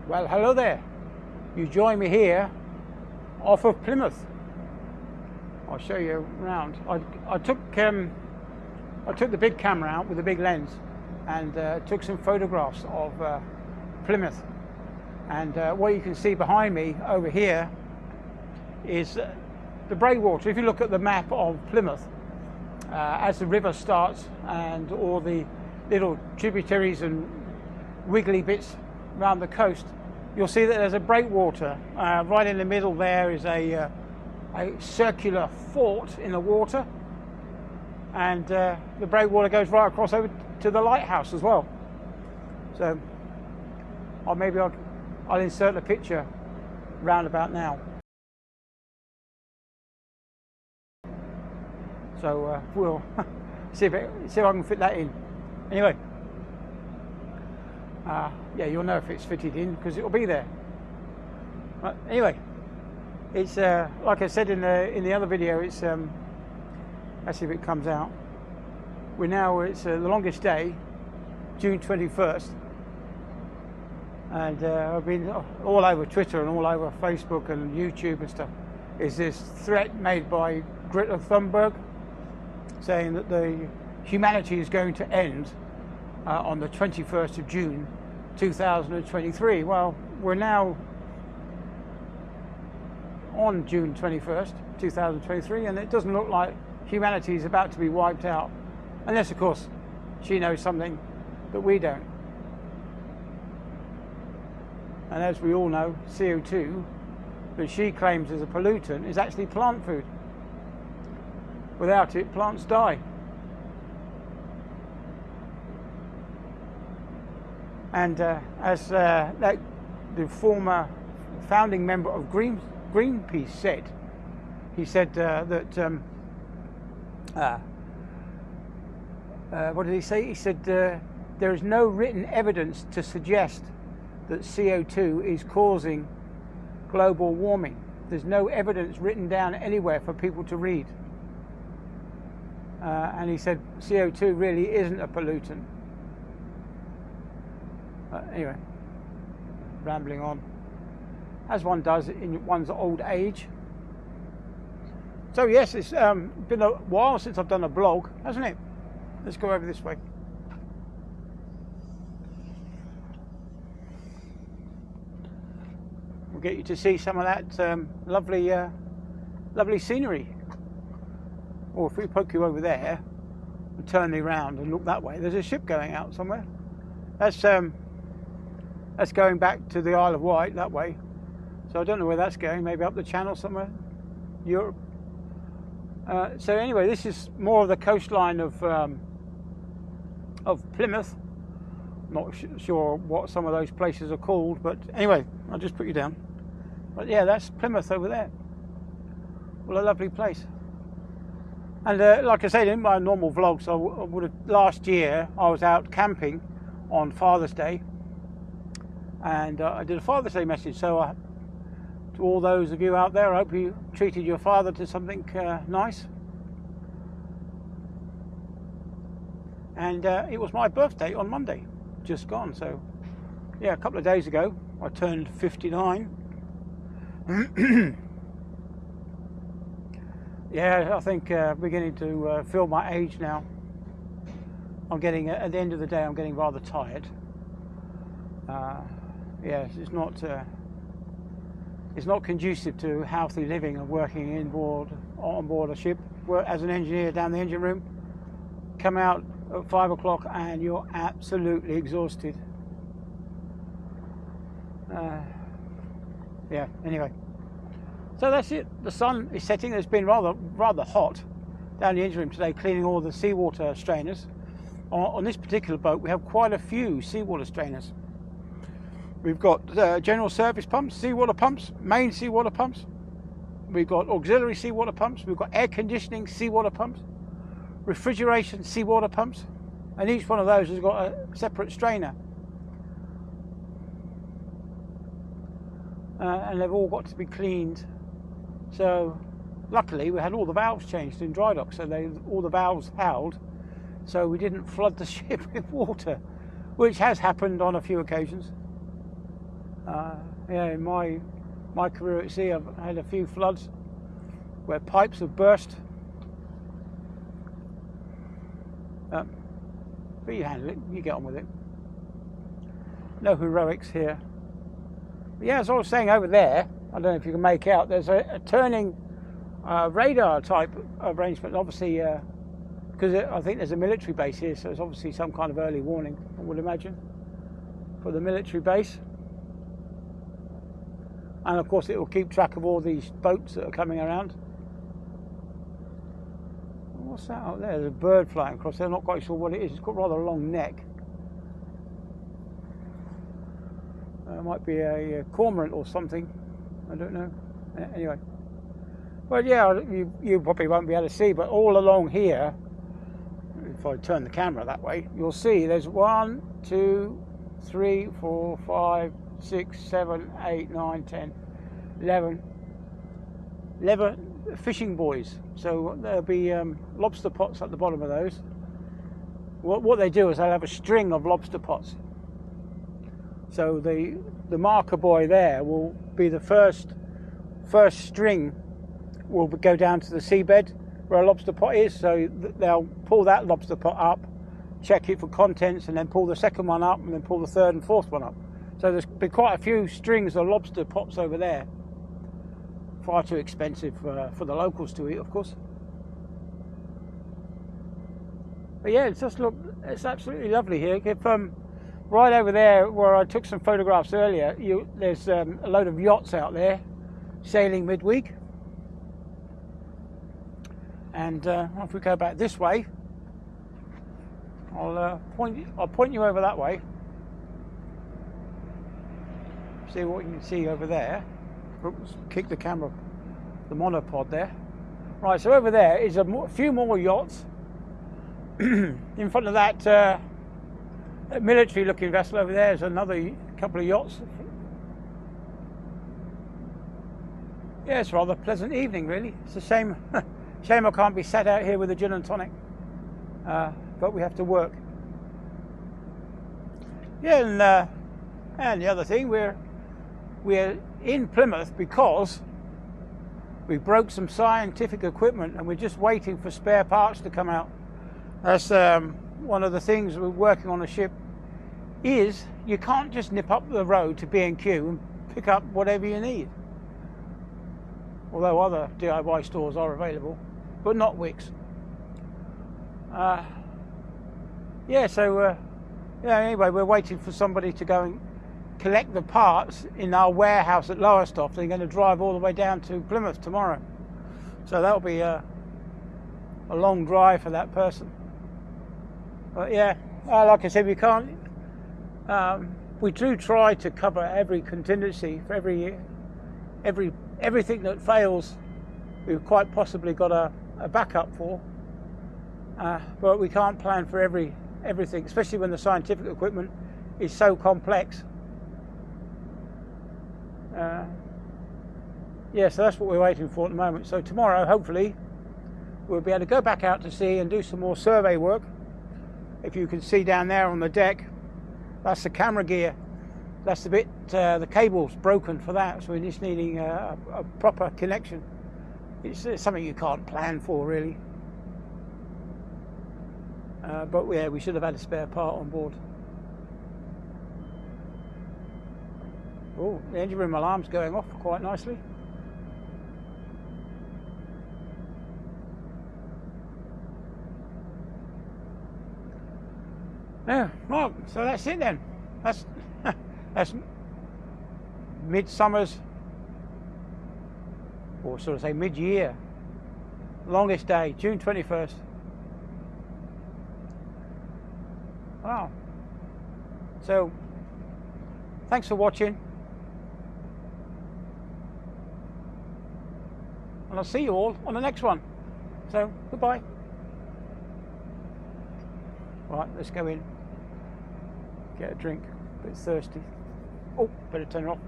Well, hello there. You join me here off of Plymouth. I'll show you around. I took the big camera out with the big lens and took some photographs of Plymouth. And what you can see behind me over here is the breakwater. If you look at the map of Plymouth, as the river starts and all the little tributaries and wiggly bits around the coast, you'll see that there's a breakwater. Right in the middle there is a circular fort in the water, and the breakwater goes right across over to the lighthouse as well. So maybe I'll insert the picture round about now. So we'll see if I can fit that in. Anyway, yeah, you'll know if it's fitted in because it'll be there. But anyway, it's like I said in the other video. It's let's see if it comes out. It's the longest day, June 21st, and I've been all over Twitter and all over Facebook and YouTube and stuff. Is this threat made by Greta Thunberg, saying that the humanity is going to end on the 21st of June 2023. Well, we're now on June 21st 2023, and it doesn't look like humanity is about to be wiped out, unless of course she knows something that we don't. And as we all know, CO2 that she claims is a pollutant is actually plant food. Without it, plants die. And as the former founding member of Greenpeace said, he said that what did he say? He said there is no written evidence to suggest that CO2 is causing global warming. There's no evidence written down anywhere for people to read. And he said CO2 really isn't a pollutant. Anyway, rambling on, as one does in one's old age. So yes, it's been a while since I've done a blog, hasn't it? Let's go over this way. We'll get you to see some of that lovely scenery. Or if we poke you over there and turn you around and look that way, there's a ship going out somewhere. That's going back to the Isle of Wight that way. So I don't know where that's going, maybe up the channel somewhere, Europe. So anyway, this is more of the coastline of Plymouth. Not sure what some of those places are called, but anyway, I'll just put you down. But yeah, that's Plymouth over there. Well, a lovely place. And like I said in my normal vlogs, last year I was out camping on Father's Day, and I did a Father's Day message. So to all those of you out there, I hope you treated your father to something nice. And it was my birthday on Monday, just gone. So yeah, a couple of days ago I turned 59. Yeah, I think beginning to feel my age now. I'm getting, at the end of the day, I'm getting rather tired. Yes, it's not conducive to healthy living and working on board a ship. Work as an engineer down the engine room, come out at 5 o'clock and you're absolutely exhausted. Yeah, anyway. So that's it. The sun is setting. It's been rather hot down the engine room today, cleaning all the seawater strainers. On this particular boat, we have quite a few seawater strainers. We've got general service pumps, seawater pumps, main seawater pumps. We've got auxiliary seawater pumps. We've got air conditioning seawater pumps, refrigeration seawater pumps, and each one of those has got a separate strainer. And they've all got to be cleaned. So luckily we had all the valves changed in dry dock, so all the valves held, so we didn't flood the ship with water, which has happened on a few occasions. Yeah, in my career at sea, I've had a few floods where pipes have burst. But you handle it, you get on with it. No heroics here. But yeah, as I was saying over there, I don't know if you can make out, there's a turning radar type arrangement, obviously, because I think there's a military base here, so it's obviously some kind of early warning, I would imagine, for the military base. And of course it will keep track of all these boats that are coming around. What's that out there? There's a bird flying across there. I'm not quite sure what it is. It's got rather a long neck. It might be a cormorant or something. I don't know. Anyway. Well, yeah, you probably won't be able to see, but all along here, if I turn the camera that way, you'll see there's 1, 2, 3, 4, 5, 6, 7, 8, 9, 10, 11 fishing buoys. So there'll be lobster pots at the bottom of those. What they do is they'll have a string of lobster pots. So the marker buoy there will be the first string will go down to the seabed where a lobster pot is. So they'll pull that lobster pot up, check it for contents, and then pull the second one up, and then pull the third and fourth one up. So there's been quite a few strings of lobster pots over there. Far too expensive for the locals to eat, of course. But yeah, it's absolutely lovely here. If right over there where I took some photographs earlier, there's a load of yachts out there sailing midweek. And if we go back this way, I'll point you over that way. See what you can see over there. Oops, kick the camera, the monopod there. Right, so over there is a few more yachts. In front of that military-looking vessel over there is another couple of yachts. Yeah, it's a rather pleasant evening, really. It's a shame I can't be sat out here with a gin and tonic, but we have to work. Yeah, and the other thing, we're in Plymouth because we broke some scientific equipment and we're just waiting for spare parts to come out. That's one of the things we're working on a ship is you can't just nip up the road to B&Q and pick up whatever you need. Although other DIY stores are available, but not Wickes. Anyway, we're waiting for somebody to go and collect the parts in our warehouse at Lowestoft. They're going to drive all the way down to Plymouth tomorrow. So that'll be a long drive for that person. But yeah, like I said, we can't. We do try to cover every contingency for everything that fails. We've quite possibly got a backup for, but we can't plan for everything, especially when the scientific equipment is so complex. So that's what we're waiting for at the moment. So tomorrow, hopefully, we'll be able to go back out to sea and do some more survey work. If you can see down there on the deck, that's the camera gear. That's the bit, the cable's broken for that, so we're just needing a proper connection. It's something you can't plan for, really. But yeah, we should have had a spare part on board. Oh, the engine room alarm's going off quite nicely. Yeah, well, so that's it then. That's midsummer's, or sort of say mid-year, longest day, June 21st. Wow. So, thanks for watching. And I'll see you all on the next one. So, goodbye. Right, let's go in. Get a drink. A bit thirsty. Oh, better turn it off.